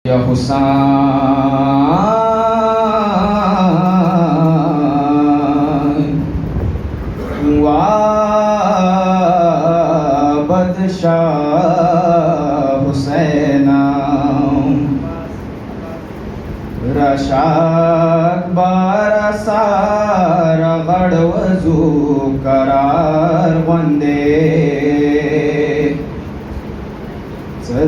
या हुसैन बदशाह हुसैना रशाक बारसार गड़वजू करार वंदे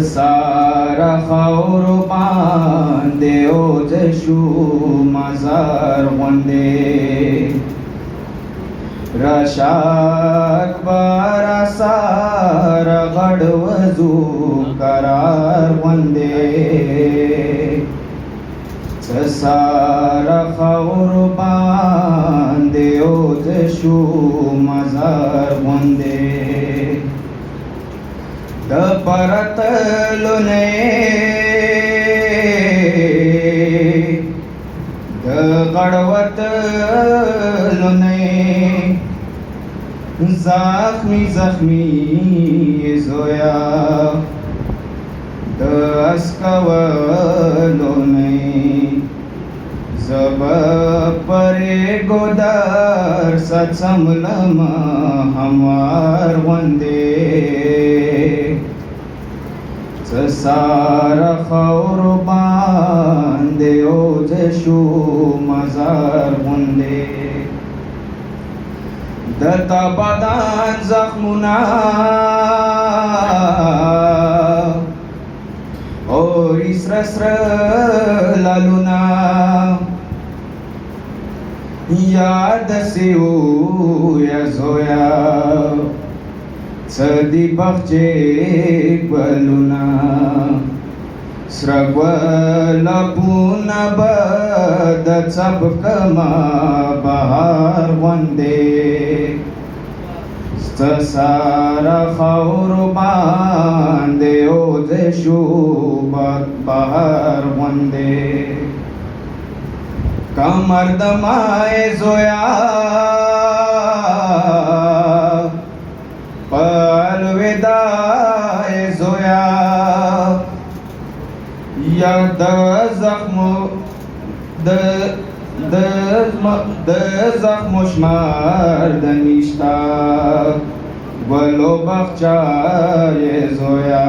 सारा खौर बांधे ओजशू मजार वंदे रशाक बारसार गड़वजू करार वंदे सारा खौर बांधे ओजशू मजार वंदे द परतलुने द गड़वतलुने जख्मी जख्मी जोया द अस्कवलुने जब परे गोदर सत्समलम हमार वंदे सारा खौर बांधे ओजशू मजार वंदे दत्ता बदान जख्मुना और इसरस्र लालुना याद से या जोया सदी बख्चे बलुना स्रगवल पुना बद सबकमा बहार वंदे सारा खौर बांधे ओजशू बहार वंदे कमर दमाए जोया अलविदाए जोया या द जख्मुशमार दनिश्ता वलो बख्चाए जोया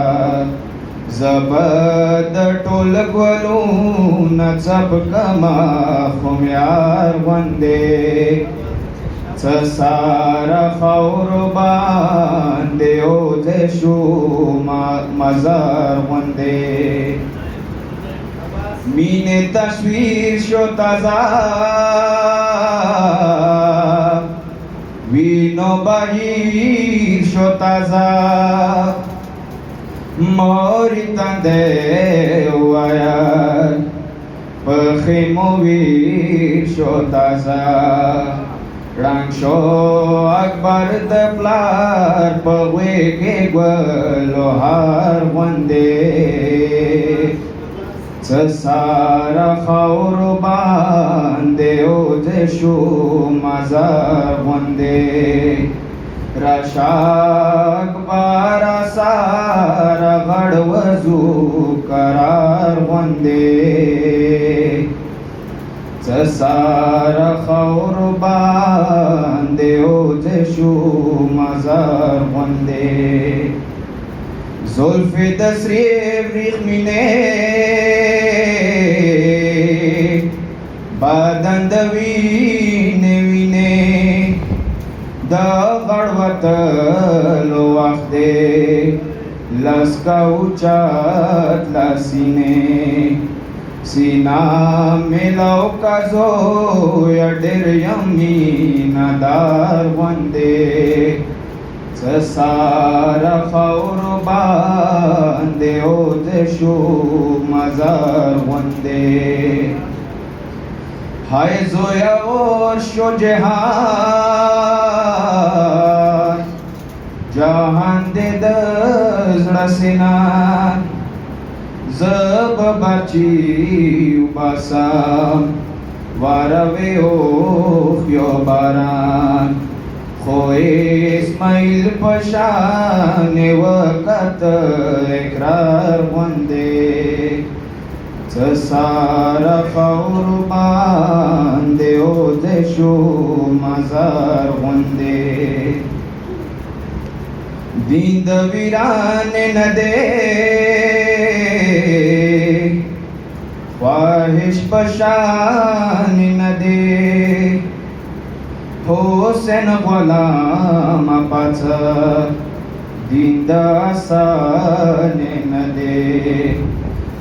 जबद टोल ग्वलू नचब कमा खुम्यार वंदे सारा खौर बांधे ओजशू मजार वंदे मीने तस्वीर शो ताजा वीनो बहीर शो ताजा मोरी तंदे वाया पखिमोवीर शो ताजा Rangsho akbar deplar pawege gwalohar wande sasara khaur bande ojeshu mazar wande rashak barasar gadwazu karar wande सारा खौर बांधे ओजशू मजार वंदे जुल्फे तसरीफ रिख्मिने बादंद वीने वीने द गड़वतलो वख्दे लस्का उचात लासीने सीना मिलाओ काजो या डेर यमी नदार वंदे सारा खौर बांधे ओजशू मजार वंदे हाय जोया और शो जहान जहान दे दजड़सिना जब बाची ubasam वारवे ओ यो बारान खोए इस्माइल पशान वक़्त इकरार वंदे سسار قربان دے او دے شو مزار غندے دیند ویران ندے خواہش پشان ندے حسین غلام پاچ دیند آسان ندے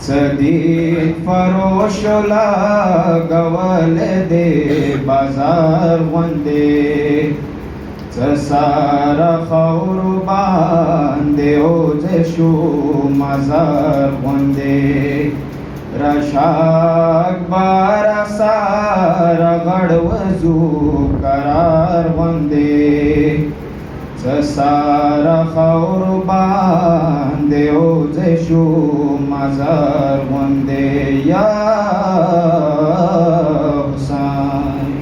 صدیق فروش لگول دے بازار غندے سسار خور باندے او جشو مزار غندے رشاک بارا سارا غڑ وزو قرار غندے سسار خور باندے او جشو مزار غندے یا حسین